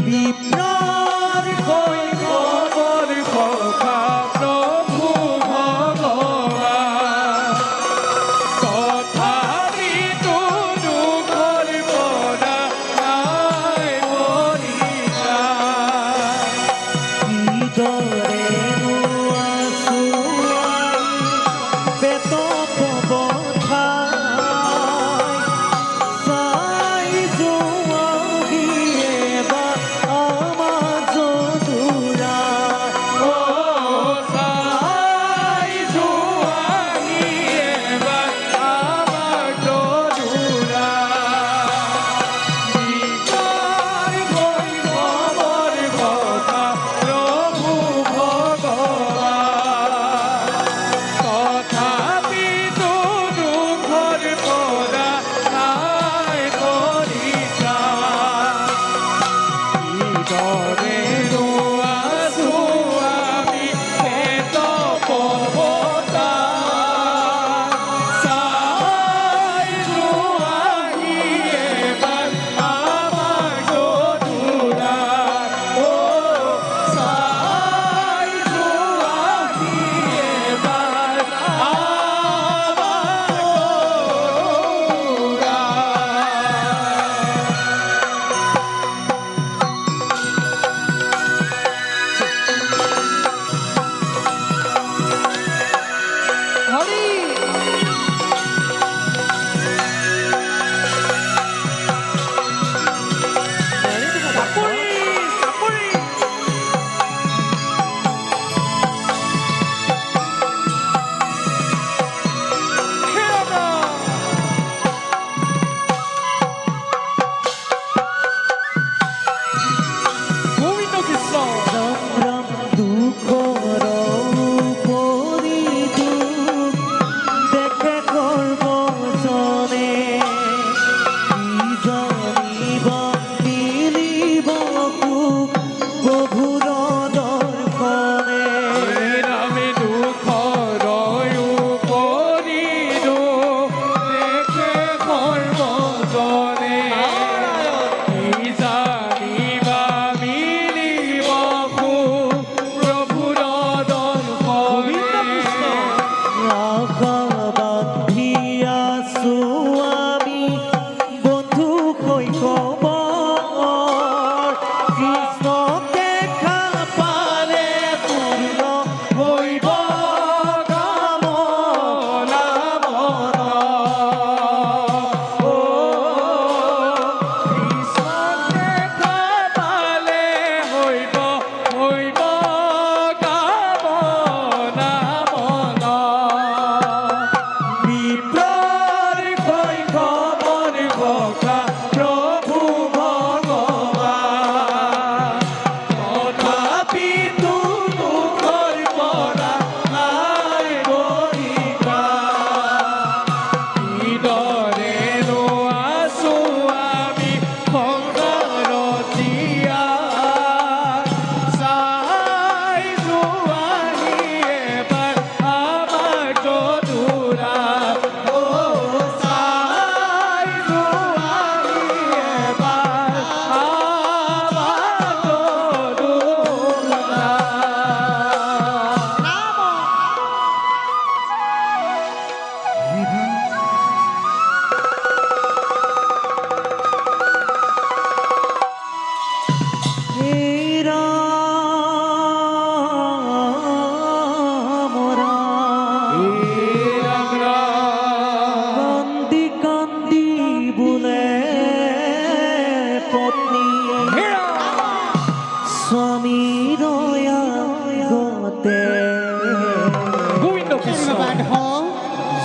বিপ্রর কই খবর কথা প্রভু ভগবান কথা ঋতু দুঃখর পরা নাই মরিয়া ইদরে বেত পবথা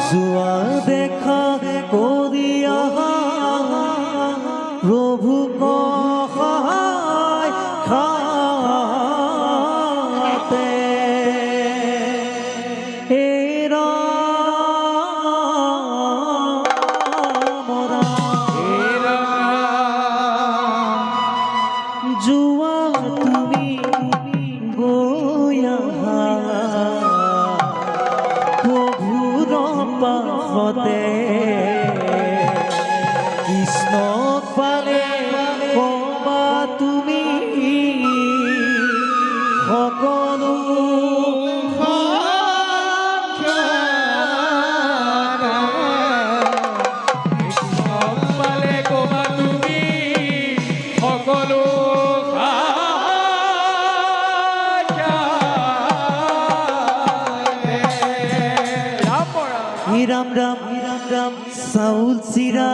जुआ देखा कोरिया प्रभु को खाते एरा मोरा जुआ तुमी गोया পাতে কৃষ্ণ পালে কবা তুমি চাউল চিৰা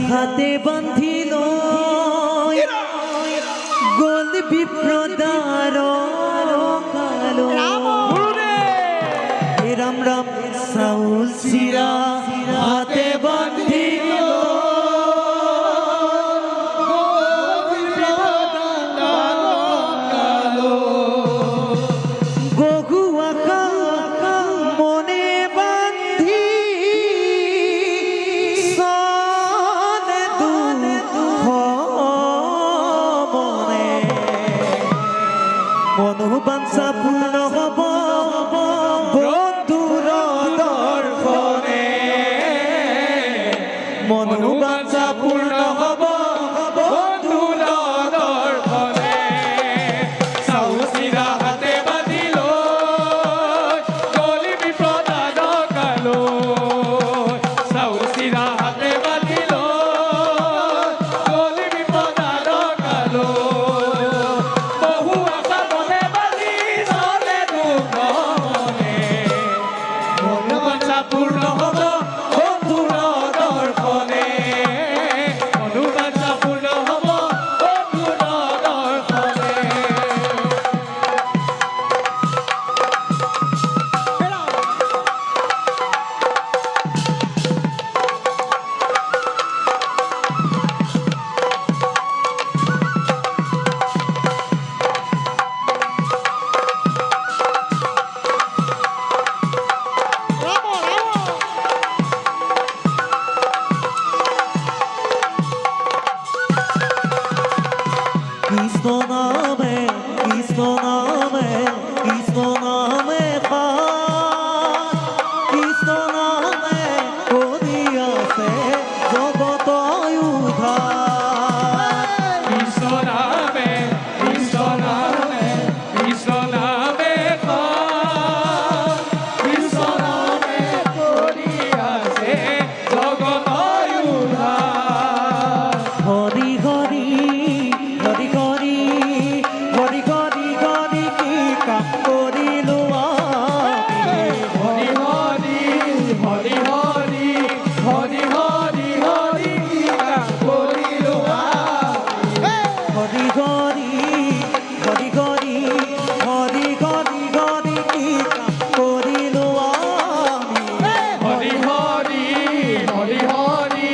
হাতে বান্ধি লৈ গ'ল বিপ্ৰদাৰ কালো হে ৰাম ৰাম চাউল চিৰা হাতে বান্ধি মনোবাঞ্ছা পূৰ্ণ হ'ব বন্ধুৰ দৰ্শনে মনোবাঞ্ছা পূৰ্ণ হ'ব বন্ধুৰ দৰ্শনে চাউল চিৰা হাতে বান্ধি লৈ গ'ল বিপ্ৰদাৰ কালৈ চাউল চিৰা হাতে বান্ধি লৈ গ'ল বিপ্ৰদাৰ কালৈ বহু আশা মনে বান্ধি চলে দুখ মনে মনোবাঞ্ছা পূৰ্ণ হ'ব বন্ধুৰ দৰ্শনে মনোবাঞ্ছা পূৰ্ণ হ'ব বন্ধুৰ দৰ্শনে কৃষ্ণ নামে কৃষ্ণ নামে কৃষ্ণ নামে কৃষ্ণ নামে কৰি আছে জগত উদ্ধাৰ কৃষ্ণ নামে কৃষ্ণ নামে কৃষ্ণ নামে কৃষ্ণ নামে কৰি আছে জগত উদ্ধাৰ হৰি হৰি হৰি হৰি হৰি হৰি হৰি কি কাম কৰিলো আমি হৰি হৰি হৰি হৰি হৰি হৰি হৰি কি কাম কৰিলো আমি হৰি হৰি হৰি হৰি হৰি হৰি হৰি কি কাম কৰিলো আমি হৰি হৰি হৰি হৰি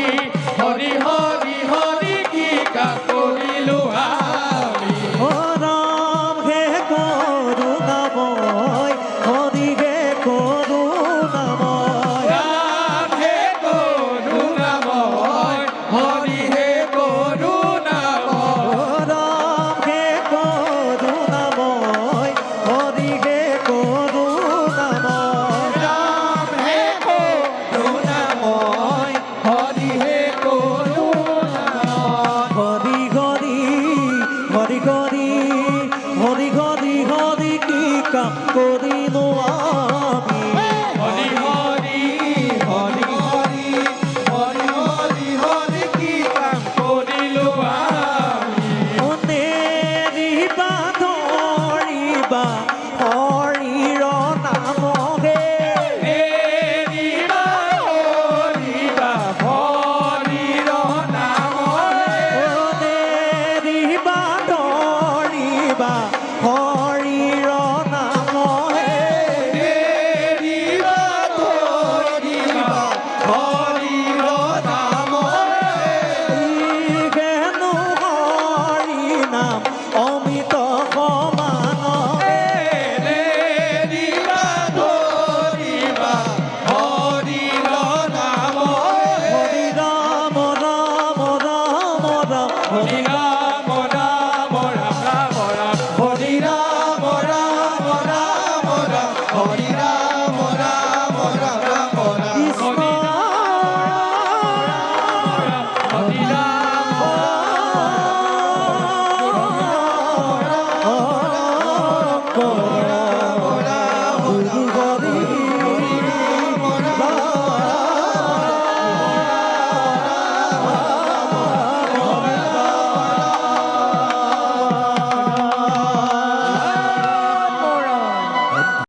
হৰি হৰি হৰি কি কাম কৰিলো আমি ও ৰাম হে করুণাময় হরি হে করুণাময় রাম হে করুণাময় হরি হে করুণাময় ও রাম হে করুণাময় হরি হে করুণাময় রাম হে করুণাময় হরি হে করুণাময় হরি হরি হরি হরি হরি হরি হরি কি কাম করিলো আমি হরি হরি হরি হরি হরি হরি হরি কি কাম কৰিলো আমি নেৰিবা ধৰিবা হৰিৰ নামহে এৰিবা হৰিবা হৰিৰ নামৰে নেৰিবা ধৰিবা